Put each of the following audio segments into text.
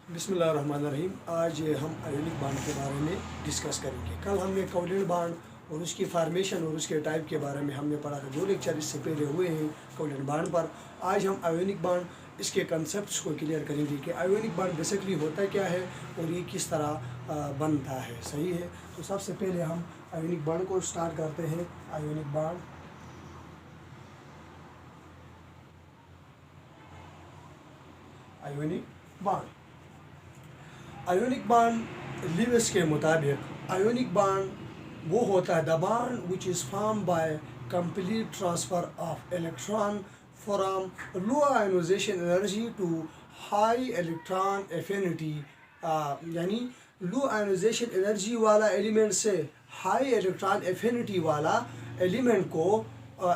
बिस्मिल्लाहिर्रहमानिर्रहीम। आज हम आयोनिक बांड के बारे में डिस्कस करेंगे। कल हमने कोवलेंट बांड और उसकी फार्मेशन और उसके टाइप के बारे में हमने पढ़ा था। 2 लेक्चर इससे पहले हुए हैं कोवलेंट बांड पर। आज हम आयोनिक बांड इसके कंसेप्ट्स को क्लियर करेंगे कि आयोनिक बांड बेसिकली होता क्या है और ये किस तरह बनता है। सही है, तो सबसे पहले हम आयोनिक बांड को स्टार्ट करते हैं। Ionic bond ionic bond Lewis के मुताबिक आयोनिक बांड वो होता है the bond which is form by complete transfer of electron from low ionisation energy to high electron affinity. यानी लो आयोनाइजेशन एनर्जी वाला एलिमेंट से हाई इलेक्ट्रॉन एफिनिटी वाला element को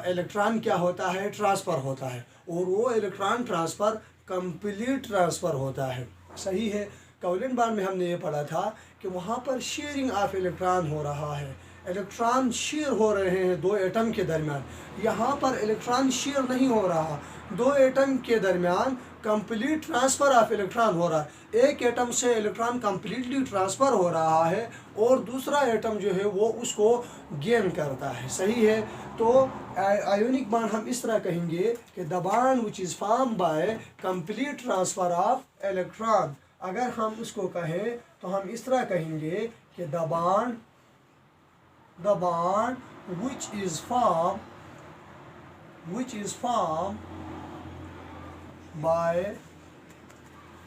इलेक्ट्रॉन क्या होता है, ट्रांसफ़र होता है, और वो इलेक्ट्रॉन ट्रांसफ़र कंप्लीट ट्रांसफ़र होता है। सही है, कोवलेंट बांड में हमने ये पढ़ा था कि वहाँ पर शेयरिंग ऑफ इलेक्ट्रॉन हो रहा है, इलेक्ट्रॉन शेयर हो रहे हैं 2 एटम के दरमियान। यहाँ पर इलेक्ट्रॉन शेयर नहीं हो रहा, 2 एटम के दरमियान कंप्लीट ट्रांसफ़र ऑफ इलेक्ट्रॉन हो रहा है। एक एटम से इलेक्ट्रॉन कंप्लीटली ट्रांसफ़र हो रहा है और दूसरा एटम जो है वो उसको गेन करता है। सही है, तो आयोनिक बांड हम इस तरह कहेंगे कि the bond which is form by complete transfer of electron. अगर हम उसको कहें तो हम इस तरह कहेंगे कि the bond which is formed by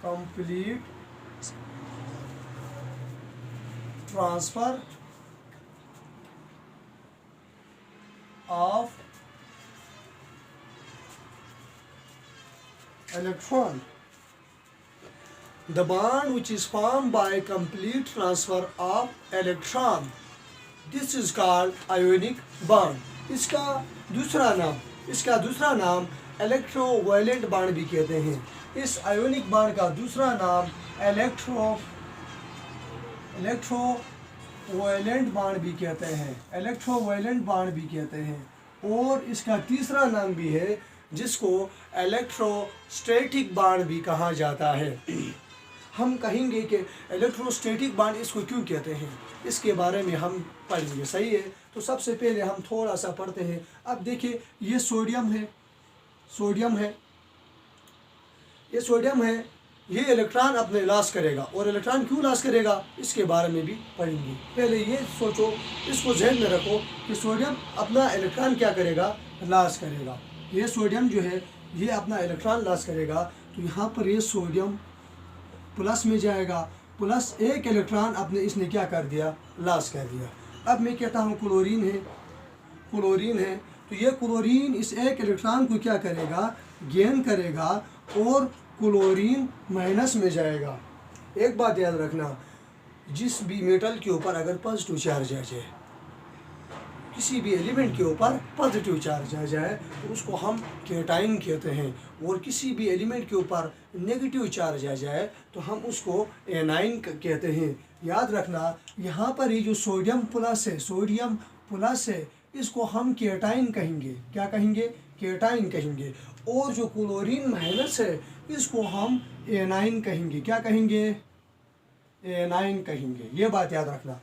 complete transfer of electron. The bond which is formed by complete transfer of electron, this is called ionic bond. इसका दूसरा नाम इलेक्ट्रोवायलेंट बांड भी कहते हैं। इस आयोनिक बांड का दूसरा नाम इलेक्ट्रोवायलेंट बांड भी कहते हैं, और इसका तीसरा नाम भी है जिसको इलेक्ट्रोस्टैटिक बांड भी कहा जाता है। हम कहेंगे कि इलेक्ट्रोस्टैटिक बांड इसको क्यों कहते हैं, इसके बारे में हम पढ़ेंगे। सही है, तो सबसे पहले हम थोड़ा सा पढ़ते हैं। अब देखिए, ये सोडियम है, ये इलेक्ट्रॉन अपने लॉस करेगा, और इलेक्ट्रॉन क्यों लॉस करेगा इसके बारे में भी पढ़ेंगे। पहले ये सोचो, इसको जहन में रखो कि सोडियम अपना इलेक्ट्रॉन क्या करेगा, लॉस करेगा। ये सोडियम जो है ये अपना इलेक्ट्रॉन लॉस करेगा, तो यहाँ पर ये सोडियम प्लस में जाएगा, प्लस एक इलेक्ट्रॉन अपने इसने क्या कर दिया, लॉस कर दिया। अब मैं कहता हूँ क्लोरीन है, तो ये क्लोरीन इस एक इलेक्ट्रॉन को क्या करेगा, गेन करेगा, और क्लोरीन माइनस में जाएगा। एक बात याद रखना, जिस भी मेटल के ऊपर अगर पॉजिटिव चार्ज आ जाए, किसी भी एलिमेंट के ऊपर पॉजिटिव चार्ज आ जाए, तो उसको हम कैटाइन कहते हैं, और किसी भी एलिमेंट के ऊपर नेगेटिव चार्ज आ जाए तो हम उसको एनाइन कहते हैं। याद रखना, यहाँ पर ये जो सोडियम प्लस है इसको हम कैटाइन कहेंगे। क्या कहेंगे, कैटाइन कहेंगे। और जो क्लोरीन माइनस है इसको हम एनाइन कहेंगे। क्या कहेंगे, एनाइन कहेंगे। ये बात याद रखना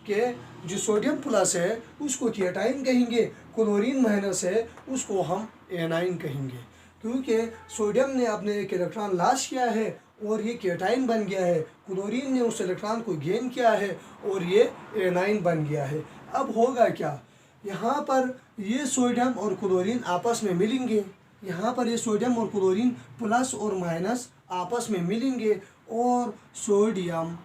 कि जो सोडियम प्लस है उसको कैटाइन कहेंगे, क्लोरीन माइनस है उसको हम एनाइन कहेंगे, क्योंकि सोडियम ने अपने एक इलेक्ट्रॉन लॉस किया है और ये कैटाइन बन गया है, क्लोरीन ने उस इलेक्ट्रॉन को गेन किया है और ये एनाइन बन गया है। अब होगा क्या, यहाँ पर ये सोडियम और क्लोरीन आपस में मिलेंगे, यहाँ पर ये सोडियम और क्लोरीन प्लस और माइनस आपस में मिलेंगे, और सोडियम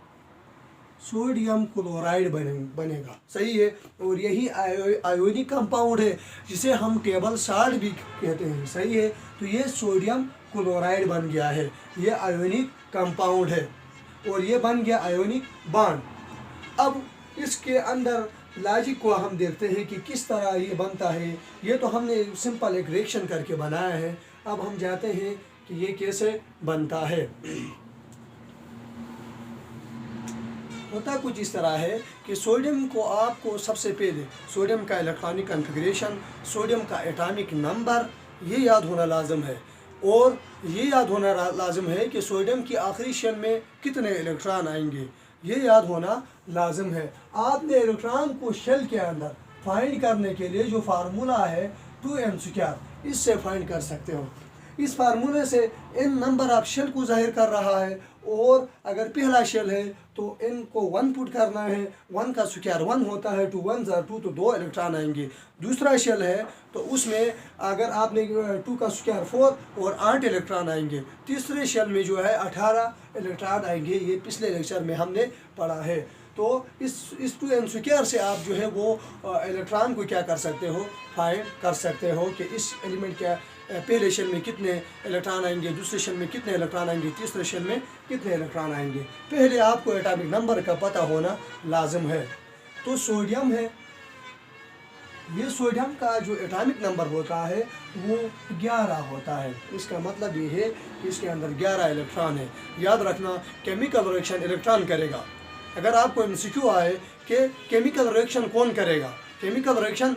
क्लोराइड बनेगा। सही है, और यही आयोनिक कंपाउंड है जिसे हम टेबल साल्ट भी कहते हैं। सही है, तो ये सोडियम क्लोराइड बन गया है, ये आयोनिक कंपाउंड है, और ये बन गया आयोनिक बांड। अब इसके अंदर लॉजिक को हम देखते हैं कि किस तरह ये बनता है। ये तो हमने सिंपल एक रिएक्शन करके बनाया है। अब हम जाते हैं कि ये कैसे बनता है। होता कुछ इस तरह है कि सोडियम को आपको सबसे पहले सोडियम का इलेक्ट्रॉनिक कॉन्फ़िगरेशन, सोडियम का एटॉमिक नंबर ये याद होना लाजम है। और ये याद होना लाजिम है कि सोडियम की आखिरी शेल में कितने इलेक्ट्रॉन आएंगे, ये याद होना लाजिम है। आपने इलेक्ट्रॉन को शेल के अंदर फाइंड करने के लिए जो फार्मूला है 2n², इससे फाइंड कर सकते हो। इस फार्मूले से n नंबर ऑफ शेल को जाहिर कर रहा है, और अगर पहला शेल है तो n को 1 पुट करना है, 1 का स्क्वायर 1 होता है, 2 1 ज़ा 2 तो 2 इलेक्ट्रॉन आएंगे। दूसरा शेल है तो उसमें अगर आपने 2 का स्क्वायर 4 और 8 इलेक्ट्रॉन आएंगे। तीसरे शेल में जो है 18 इलेक्ट्रॉन आएंगे, ये पिछले लेक्चर में हमने पढ़ा है। तो इस 2n² से आप जो है वो इलेक्ट्रॉन को क्या कर सकते हो, फाइंड कर सकते हो कि इस एलिमेंट क्या पहले शेल में कितने इलेक्ट्रॉन आएंगे, दूसरे शेल में कितने इलेक्ट्रॉन आएंगे, तीसरे शेल में कितने इलेक्ट्रॉन आएंगे। पहले आपको एटॉमिक नंबर का पता होना लाजिम है। तो सोडियम है, ये सोडियम का जो एटॉमिक नंबर होता है वो 11 होता है। इसका मतलब ये है कि इसके अंदर 11 इलेक्ट्रॉन है। याद रखना, केमिकल रिएक्शन इलेक्ट्रॉन करेगा। अगर आपको MCQ आए कि केमिकल रिएक्शन कौन करेगा, केमिकल रिएक्शन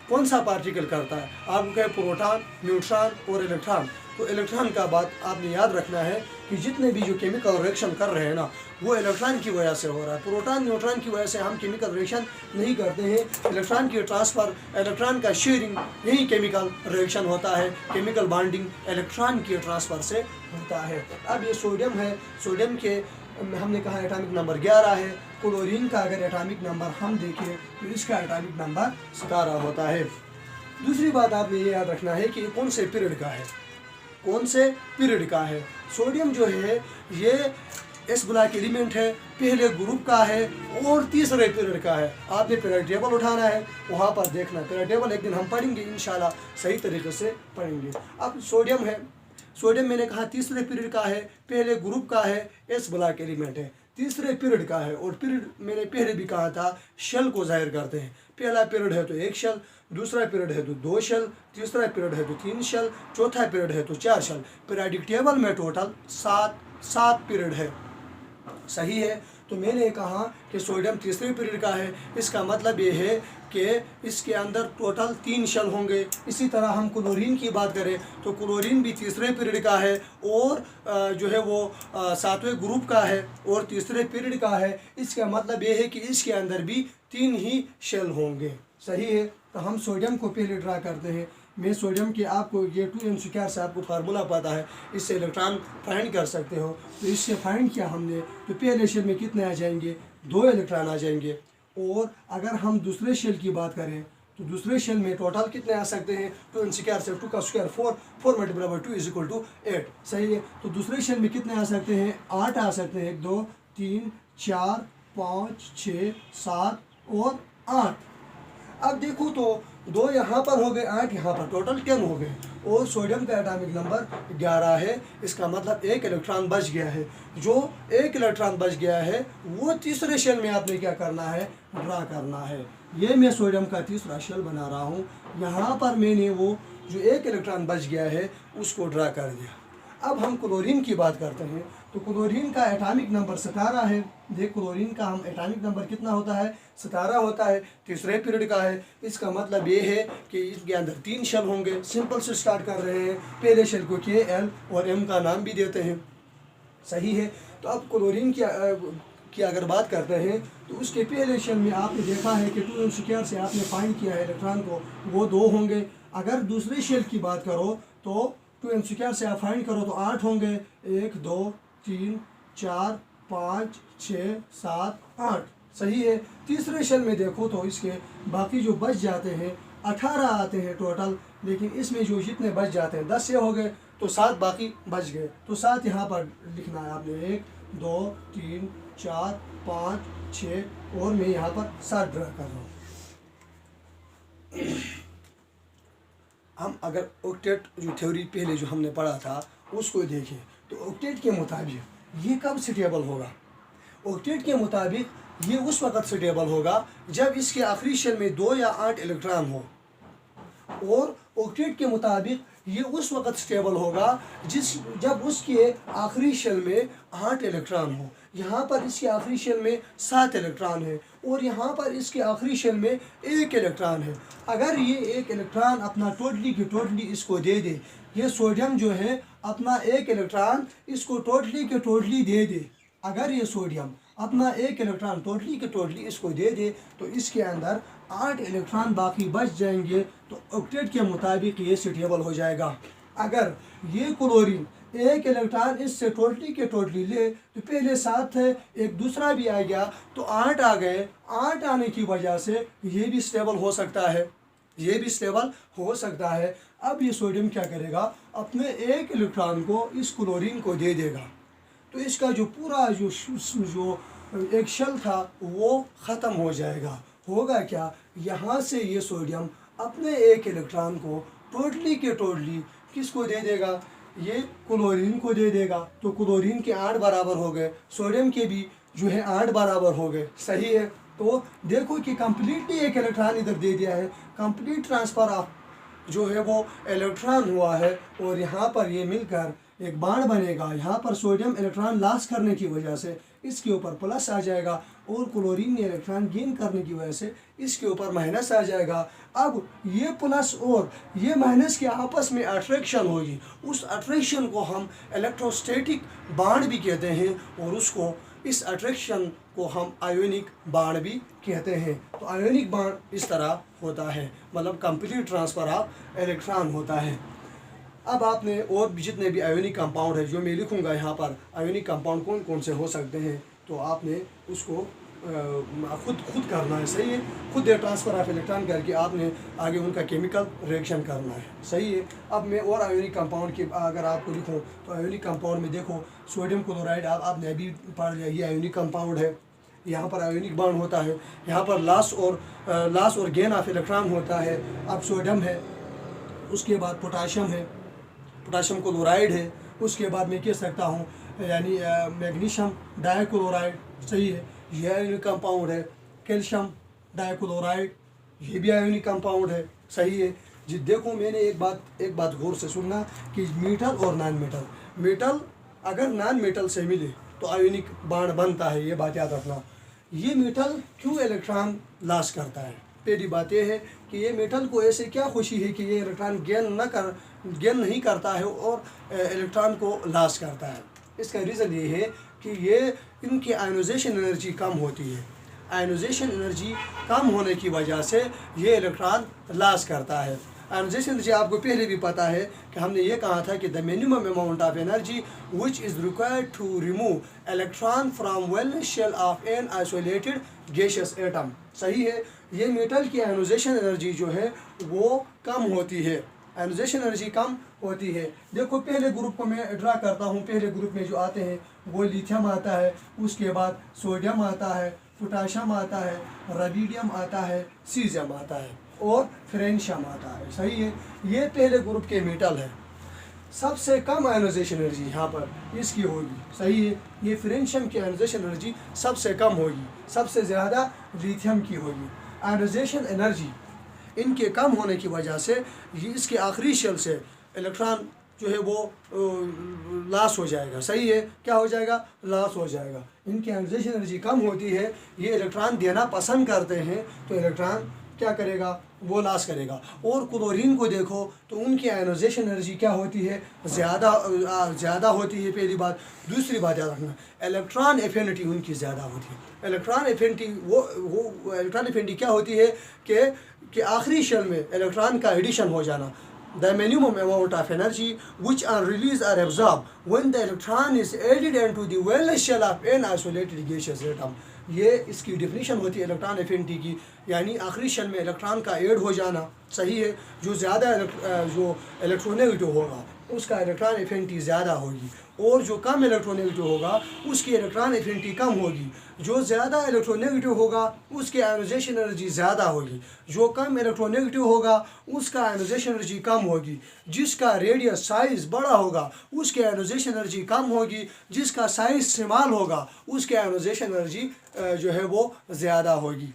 कौन सा पार्टिकल करता है, आपको कहे प्रोटॉन, न्यूट्रॉन और इलेक्ट्रॉन, तो इलेक्ट्रॉन का बात आपने याद रखना है कि जितने भी जो केमिकल रिएक्शन कर रहे हैं ना, वो इलेक्ट्रॉन की वजह से हो रहा है। प्रोटॉन न्यूट्रॉन की वजह से हम केमिकल रिएक्शन नहीं करते हैं। इलेक्ट्रॉन की ट्रांसफ़र, इलेक्ट्रॉन का शेयरिंग, यही केमिकल रिएक्शन होता है। केमिकल बॉन्डिंग इलेक्ट्रॉन की ट्रांसफ़र से होता है। अब ये सोडियम है, सोडियम के हमने कहा एटॉमिक नंबर 11 है। क्लोरीन का अगर एटॉमिक नंबर हम देखें तो इसका एटॉमिक नंबर 17 होता है। दूसरी बात आपने ये याद रखना है कि ये कौन से पीरियड का है, कौन से पीरियड का है। सोडियम जो है ये एस ब्लॉक एलिमेंट है, पहले ग्रुप का है और तीसरे पीरियड का है। आपने पीरियड टेबल उठाना है, वहाँ पर देखना। पीरियड टेबल एक दिन हम पढ़ेंगे इंशाल्लाह, सही तरीके से पढ़ेंगे। अब सोडियम है, सोडियम मैंने कहा तीसरे पीरियड का है, पहले ग्रुप का है, एस ब्लॉक एलिमेंट है, तीसरे पीरियड का है। और पीरियड मैंने पहले भी कहा था शेल को जाहिर करते हैं। पहला पीरियड है तो 1 शेल, दूसरा पीरियड है तो 2 शेल, तीसरा पीरियड है तो 3 शेल, चौथा पीरियड है तो 4 शेल। पीरियडिक टेबल में टोटल 7 पीरियड है, सही है। तो मैंने कहा कि सोडियम तीसरे पीरियड का है, इसका मतलब ये है कि इसके अंदर टोटल 3 शेल होंगे। इसी तरह हम क्लोरीन की बात करें तो क्लोरीन भी तीसरे पीरियड का है और जो है वो 7वें ग्रुप का है और तीसरे पीरियड का है। इसका मतलब ये है कि इसके अंदर भी 3 ही शेल होंगे, सही है। तो हम सोडियम को पहले ड्रा करते हैं। मैं सोडियम के आपको ये 2n² से आपको फार्मूला पता है, इससे इलेक्ट्रॉन फाइंड कर सकते हो। तो इससे फाइंड किया हमने तो पहले शेल में कितने आ जाएंगे, 2 इलेक्ट्रॉन आ जाएंगे। और अगर हम दूसरे शेल की बात करें तो दूसरे शेल में टोटल कितने आ सकते हैं, 2n² से 2 का स्क्वायर 4 मल्टीप्लाई बाई 2 = 8, सही है। तो दूसरे शेल में कितने आ सकते हैं, 8 आ सकते हैं। 1 2 3 4 5 6 7 और 8। अब देखो तो 2 यहाँ पर हो गए, 8 यहाँ पर, टोटल 10 हो गए। और सोडियम का एटॉमिक नंबर 11 है। इसका मतलब 1 इलेक्ट्रॉन बच गया है। जो 1 इलेक्ट्रॉन बच गया है वो तीसरे शेल में आपने क्या करना है, ड्रा करना है। ये मैं सोडियम का तीसरा शेल बना रहा हूँ। यहाँ पर मैंने वो जो 1 इलेक्ट्रॉन बच गया है उसको ड्रा कर दिया। अब हम क्लोरीन की बात करते हैं तो क्लोरीन का एटॉमिक नंबर 17 है। देख क्लोरीन का हम एटॉमिक नंबर कितना होता है, 17 होता है, तीसरे पीरियड का है। इसका मतलब ये है कि इसके अंदर 3 शेल होंगे। सिंपल से स्टार्ट कर रहे हैं, पहले शेल को K, L और M का नाम भी देते हैं, सही है। तो अब क्लोरीन की अगर बात करते हैं तो उसके पहले शेल में आपने देखा है कि 2n² से आपने फाइंड किया है इलेक्ट्रॉन को, वो 2 होंगे। अगर दूसरे शेल की बात करो तो 2n² से आप फाइंड करो तो 8 होंगे। 1 2 3 4 5 6 7 8, सही है। तीसरे शेल में देखो तो इसके बाकी जो बच जाते हैं 18 आते हैं टोटल, लेकिन इसमें जो जितने बच जाते हैं 10 से हो गए तो 7 बाकी बच गए। तो 7 यहाँ पर लिखना है आपने, 1 2 3 4 5 6 और मैं यहाँ पर 7 ड्रा कर रहा हूँ। हम अगर ऑक्टेट जो थ्योरी पहले जो हमने पढ़ा था उसको देखें तो ऑक्टेट के मुताबिक ये कब स्टेबल होगा। ऑक्टेट के मुताबिक ये उस वक़्त स्टेबल होगा जब इसके आखिरी शेल में 2 या 8 इलेक्ट्रॉन हो। और ऑक्टेट के मुताबिक ये उस वक़्त स्टेबल होगा जब उसके आखिरी शेल में 8 इलेक्ट्रॉन हो। यहाँ पर इसके आखिरी शेल में 7 इलेक्ट्रॉन है और यहाँ पर इसके आखिरी शेल में 1 इलेक्ट्रॉन है। अगर ये 1 इलेक्ट्रॉन अपना टोटली की टोटली इसको दे दे, ये सोडियम जो है अपना एक इलेक्ट्रॉन इसको टोटली के टोटली दे दे, अगर ये सोडियम अपना एक इलेक्ट्रॉन टोटली के टोटली इसको दे दे तो इसके अंदर 8 इलेक्ट्रॉन बाकी बच जाएंगे, तो ऑक्टेट के मुताबिक ये स्टेबल हो जाएगा। अगर ये क्लोरीन एक इलेक्ट्रॉन इससे टोटली के टोटली ले तो पहले 7 है, एक दूसरा भी आ गया तो 8 आ गए। 8 आने की वजह से ये भी स्टेबल हो सकता है, ये भी स्टेबल हो सकता है। अब ये सोडियम क्या करेगा, अपने एक इलेक्ट्रॉन को इस क्लोरीन को दे देगा, तो इसका जो पूरा जो एक शेल था वो ख़त्म हो जाएगा। होगा क्या, यहाँ से ये सोडियम अपने एक इलेक्ट्रॉन को टोटली के टोटली किसको दे देगा, ये क्लोरीन को दे देगा। तो क्लोरीन के 8 बराबर हो गए, सोडियम के भी जो है 8 बराबर हो गए। सही है, तो देखो कि कंप्लीटली एक इलेक्ट्रॉन इधर दे दिया है, कंप्लीट ट्रांसफ़र ऑफ जो है वो इलेक्ट्रॉन हुआ है, और यहाँ पर ये मिलकर एक बाण बनेगा। यहाँ पर सोडियम इलेक्ट्रॉन लॉस करने की वजह से इसके ऊपर प्लस आ जाएगा, और क्लोरीन ने इलेक्ट्रॉन गेन करने की वजह से इसके ऊपर माइनस आ जाएगा। अब ये प्लस और ये माइनस के आपस में अट्रैक्शन होगी, उस अट्रैक्शन को हम इलेक्ट्रोस्टैटिक बाण भी कहते हैं, और उसको इस अट्रैक्शन को हम आयोनिक बाण भी कहते हैं। तो आयोनिक बाण इस तरह होता है, मतलब कंप्लीट ट्रांसफ़र ऑफ इलेक्ट्रॉन होता है। अब आपने और भी जितने भी आयोनिक कंपाउंड है जो मैं लिखूंगा यहाँ पर, आयोनिक कंपाउंड कौन कौन से हो सकते हैं, तो आपने उसको खुद करना है। सही है, खुद ट्रांसफ़र ऑफ इलेक्ट्रॉन करके आपने आगे उनका केमिकल रिएक्शन करना है। सही है। अब मैं और आयोनिक कंपाउंड की अगर आपको लिखूँ तो आयोनिक कंपाउंड में देखो सोडियम क्लोराइड आपने अभी पढ़ लिया, ये आयोनिक कंपाउंड है। यहाँ पर आयोनिक बॉन्ड होता है, यहाँ पर लॉस और गेन ऑफ इलेक्ट्रॉन होता है। अब सोडियम है, उसके बाद पोटाशियम है, पोटाशियम क्लोराइड है, उसके बाद मैं कह सकता हूँ यानी मैग्नीशियम डाइक्लोराइड। सही है, ये आयोनिक कंपाउंड है। कैल्शियम डाइक्लोराइड, ये भी आयोनिक कंपाउंड है। सही है जी। देखो मैंने एक बात गौर से सुनना कि मेटल और नॉन मेटल, मेटल अगर नॉन मेटल से मिले तो आयोनिक बॉन्ड बनता है, ये बात याद रखना। ये मेटल क्यों इलेक्ट्रॉन लॉस करता है, पहली बात यह है कि ये मेटल को ऐसे क्या खुशी है कि ये इलेक्ट्रॉन गेन नहीं करता है और इलेक्ट्रॉन को लॉस करता है। इसका रीज़न ये है कि ये इनकी आयोनाइजेशन एनर्जी कम होती है। आयोनाइजेशन एनर्जी कम होने की वजह से ये इलेक्ट्रॉन लॉस करता है। आयोनाइजेशन एनर्जी आपको पहले भी पता है कि हमने ये कहा था कि the minimum amount of energy which is required to remove electron from valence shell of an isolated gaseous atom. सही है, ये मेटल की आयोनाइजेशन एनर्जी जो है वो कम होती है, आयोनाइजेशन एनर्जी कम होती है। देखो पहले ग्रुप को मैं ड्रा करता हूँ, पहले ग्रुप में जो आते हैं वो लिथियम आता है, उसके बाद सोडियम आता है, पोटाशियम आता है, रुबिडियम आता है, सीजियम आता है और फ्रेंशियम आता है। सही है, ये पहले ग्रुप के मेटल है। सबसे कम आयोनाइजेशन एनर्जी यहाँ पर इसकी होगी। सही है, ये फ्रेंशियम की आयोनाइजेशन एनर्जी सबसे कम होगी, सबसे ज़्यादा लिथियम की होगी। आयोनाइजेशन एनर्जी इनके कम होने की वजह से ये इसके आखिरी शेल से इलेक्ट्रॉन जो है वो लॉस हो जाएगा। सही है, क्या हो जाएगा, लॉस हो जाएगा। इनकी आयोनाइजेशन एनर्जी कम होती है, ये इलेक्ट्रॉन देना पसंद करते हैं, तो इलेक्ट्रॉन क्या करेगा, वो लॉस करेगा। और क्लोरीन को देखो तो उनकी आयोनाइजेशन एनर्जी क्या होती है, ज़्यादा होती है, पहली बात। दूसरी बात याद रखना, इलेक्ट्रॉन एफिनिटी उनकी ज़्यादा होती है। इलेक्ट्रॉन एफिनिटी वो इलेक्ट्रॉन एफिनिटी क्या होती है कि आखिरी शेल में इलेक्ट्रॉन का एडिशन हो जाना। The minimum amount of energy which are released or absorbed when the electron is added into the valence shell of an isolated gaseous atom। ये इसकी डेफिनेशन होती है इलेक्ट्रॉन एफिनिटी की, यानी आखिरी शेल में इलेक्ट्रॉन का ऐड हो जाना। सही है, जो ज़्यादा जो इलेक्ट्रोनेगेटिव होगा उसका इलेक्ट्रॉन एफिनिटी ज़्यादा होगी, और जो कम इलेक्ट्रोनेगेटिव होगा उसकी इलेक्ट्रॉन एफिनिटी कम होगी। जो ज़्यादा इलेक्ट्रोनेगेटिव होगा उसकी आयोनाइजेशन एनर्जी ज़्यादा होगी, जो कम इलेक्ट्रोनेगेटिव होगा उसका आयोनाइजेशन एनर्जी कम होगी। जिसका रेडियस साइज़ बड़ा होगा उसकी आयोनाइजेशन एनर्जी कम होगी, जिसका साइज़ स्मॉल होगा उसकी आयोनाइजेशन एनर्जी जो है वो ज़्यादा होगी।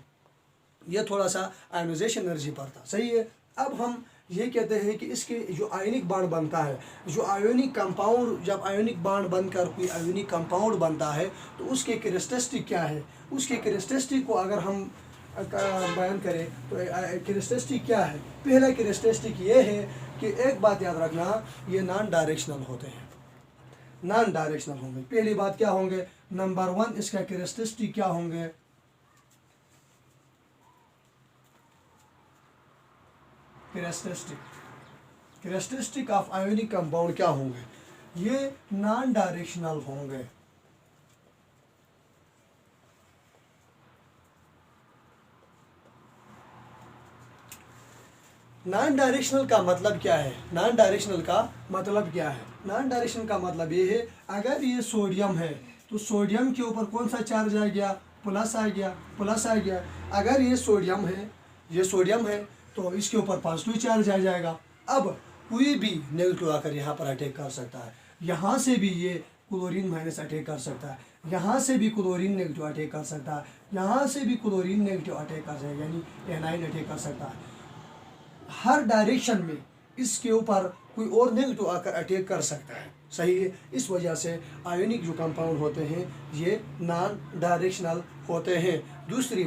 ये थोड़ा सा आयोनाइजेशन एनर्जी पर था। सही है, अब हम ये कहते हैं कि इसके जो आयोनिक बॉन्ड बनता है, जो आयोनिक कंपाउंड, जब आयोनिक बॉन्ड बनकर कोई आयोनिक कंपाउंड बनता है तो उसके कैरेक्टरिस्टिक क्या है। उसके कैरेक्टरिस्टिक को अगर हम बयान करें तो कैरेक्टरिस्टिक क्या है। पहला कैरेक्टरिस्टिक ये है कि एक बात याद रखना, ये नॉन डायरेक्शनल होते हैं, नॉन डायरेक्शनल होंगे। पहली बात क्या होंगे, नंबर 1 इसका कैरेक्टरिस्टिक क्या होंगे, कैरेक्टरिस्टिक ऑफ आयोनिक कंपाउंड क्या होंगे, ये नॉन डायरेक्शनल होंगे। नॉन डायरेक्शनल का मतलब क्या है, नॉन डायरेक्शनल का मतलब क्या है, नॉन डायरेक्शनल का मतलब ये है, अगर ये सोडियम है तो सोडियम के ऊपर कौन सा चार्ज आ गया, प्लस आ गया, प्लस आ गया। अगर ये सोडियम है, ये सोडियम है तो इसके ऊपर पॉजिटिव चार्ज आ जाएगा। अब कोई भी नेगेटिव आकर यहाँ पर अटैक कर सकता है, यहाँ से भी ये क्लोरीन माइनस अटैक कर सकता है, यहाँ से भी क्लोरीन नेगेटिव अटैक कर सकता है, यहाँ से भी क्लोरीन नेगेटिव अटैक कर सकता है, यानी एनाइन अटैक कर सकता है। हर डायरेक्शन में इसके ऊपर कोई और नेगेटिव आकर अटैक कर सकता है, सही है। इस वजह से आयोनिक जो कंपाउंड होते हैं ये नॉन डायरेक्शनल होते हैं। दूसरी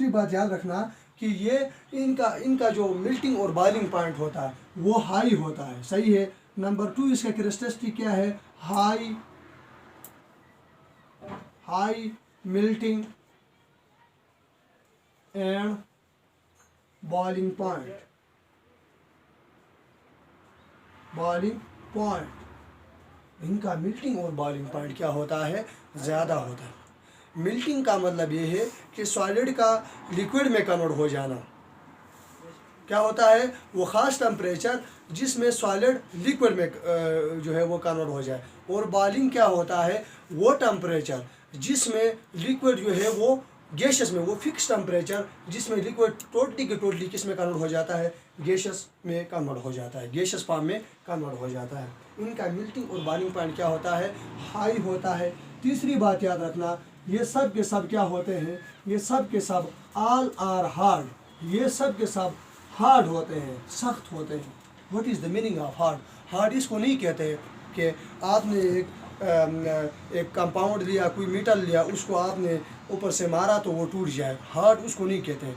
बात याद रखना कि ये इनका जो मेल्टिंग और बॉइलिंग पॉइंट होता है वो हाई होता है, सही है। नंबर 2 इसका कैरेक्टरिस्टिक क्या है, high melting and boiling point. इनका मेल्टिंग और बॉइलिंग पॉइंट क्या होता है, ज़्यादा होता है। मेल्टिंग का मतलब ये है कि सॉलिड का लिक्विड में कन्वर्ट हो जाना, क्या होता है, वो ख़ास टेम्परेचर जिसमें सॉलिड लिक्विड में जो है वो कन्वर्ट हो जाए। और बॉइलिंग क्या होता है, वो टेम्परेचर जिसमें लिक्विड जो है वो गैसेस में, वो फिक्स टेम्परेचर जिसमें लिक्विड टोटली किस में कन्वर्ट हो जाता है, गैसेस में कन्वर्ट हो जाता है, गैसेस फॉर्म में कन्वर्ट हो जाता है। इनका मेल्टिंग और बॉइलिंग पॉइंट क्या होता है, हाई होता है। तीसरी बात याद रखना, ये सब के सब क्या होते हैं, ये सब के सब ऑल आर हार्ड, ये सब के सब हार्ड होते हैं, सख्त होते हैं। What is the meaning of hard, hard इसको नहीं कहते कि आपने एक कंपाउंड लिया, कोई मेटल लिया, उसको आपने ऊपर से मारा तो वो टूट जाए, हार्ड उसको नहीं कहते हैं।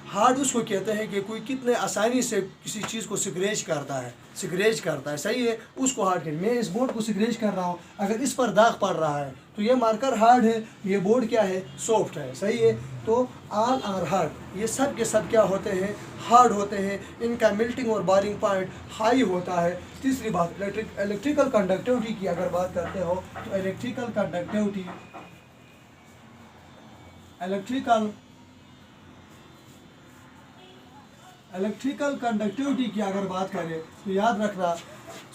हार्ड उसको कहते हैं कि कोई कितने आसानी से किसी चीज़ को स्क्रैच करता है, सही है, उसको हार्ड कहते हैं। मैं इस बोर्ड को स्क्रैच कर रहा हूँ, अगर इस पर दाग पड़ रहा है तो ये मार्कर हार्ड है, ये बोर्ड क्या है, सॉफ्ट है, सही है। तो ऑल आर हार्ड, ये सब के सब क्या होते हैं, हार्ड होते हैं। इनका मेल्टिंग और बॉइलिंग पॉइंट हाई होता है। तीसरी बात, इलेक्ट्रिकल कंडक्टिविटी की अगर बात करते हो तो इलेक्ट्रिकल कंडक्टिविटी की अगर बात करें तो याद रखना,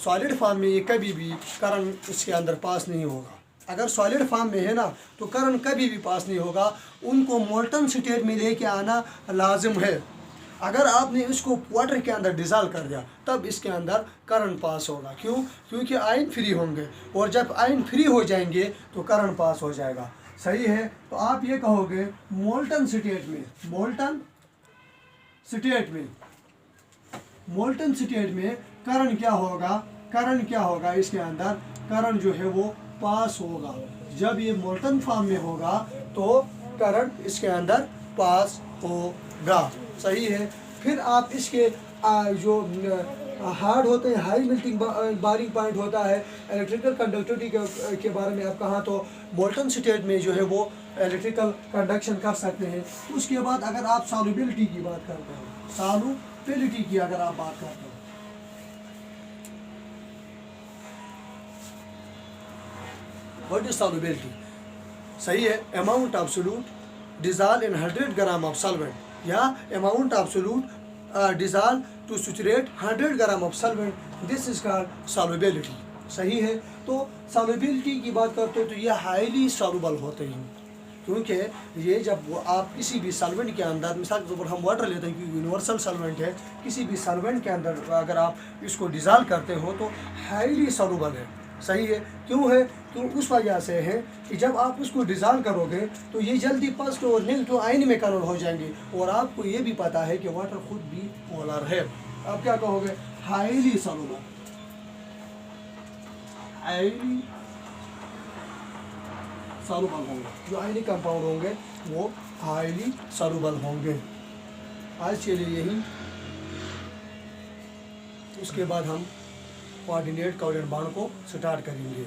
सॉलिड फॉर्म में ये कभी भी करंट इसके अंदर पास नहीं होगा। अगर सॉलिड फॉर्म में है ना तो करंट कभी भी पास नहीं होगा, उनको मोल्टन स्टेट में लेके आना लाजिम है। अगर आपने इसको वाटर के अंदर डिज़ोल्व कर दिया तब इसके अंदर करंट पास होगा। क्यों? क्योंकि आयन फ्री होंगे, और जब आयन फ्री हो जाएंगे तो करंट पास हो जाएगा, सही है। तो आप ये कहोगे मोल्टन स्टेट में करंट क्या होगा, इसके अंदर करंट जो है वो पास होगा। जब ये मोल्टन फॉर्म में होगा तो करंट इसके अंदर पास होगा, सही है। फिर आप इसके जो हार्ड होते हैं, हाई मेल्टिंग बॉइलिंग पॉइंट होता है। इलेक्ट्रिकल कंडक्टिविटी के बारे में आप कहा तो मोल्टन स्टेट में जो है वो इलेक्ट्रिकल कंडक्शन कर सकते हैं। उसके बाद अगर आप सॉल्युबिलिटी की बात करते हो, सॉल्युबिलिटी की अगर आप बात करते हो, व्हाट इज सॉल्युबिलिटी, सही है, amount of solute dissolve in 100 gram of solvent, या amount of solute dissolve to saturate 100 gram of solvent, this is called solubility, सही है। तो सॉल्युबिलिटी की बात करते हो तो ये हाईली सॉल्युबल होते हैं, क्योंकि ये जब आप किसी भी सॉल्वेंट के अंदर, मिसाल के तौर पर हम वाटर लेते हैं क्योंकि यूनिवर्सल सॉल्वेंट है, किसी भी सॉल्वेंट के अंदर अगर आप इसको डिजॉल्व करते हो तो हाईली सॉल्युबल है, सही है। क्यों है? क्यों? उस वजह से है कि जब आप उसको डिजॉल्व करोगे तो ये जल्दी पॉजिटिव और नेगेटिव आयन में कन्वर्ट हो जाएंगे, और आपको ये भी पता है कि वाटर खुद भी पोलर है। आप क्या कहोगे? हाईली सॉल्युबल, हाईली सॉल्युबल होंगे, जो आयनिक कंपाउंड होंगे वो हाईली सॉल्युबल होंगे। आज के लिए यही, उसके बाद हम कोऑर्डिनेट बॉन्ड को स्टार्ट करेंगे।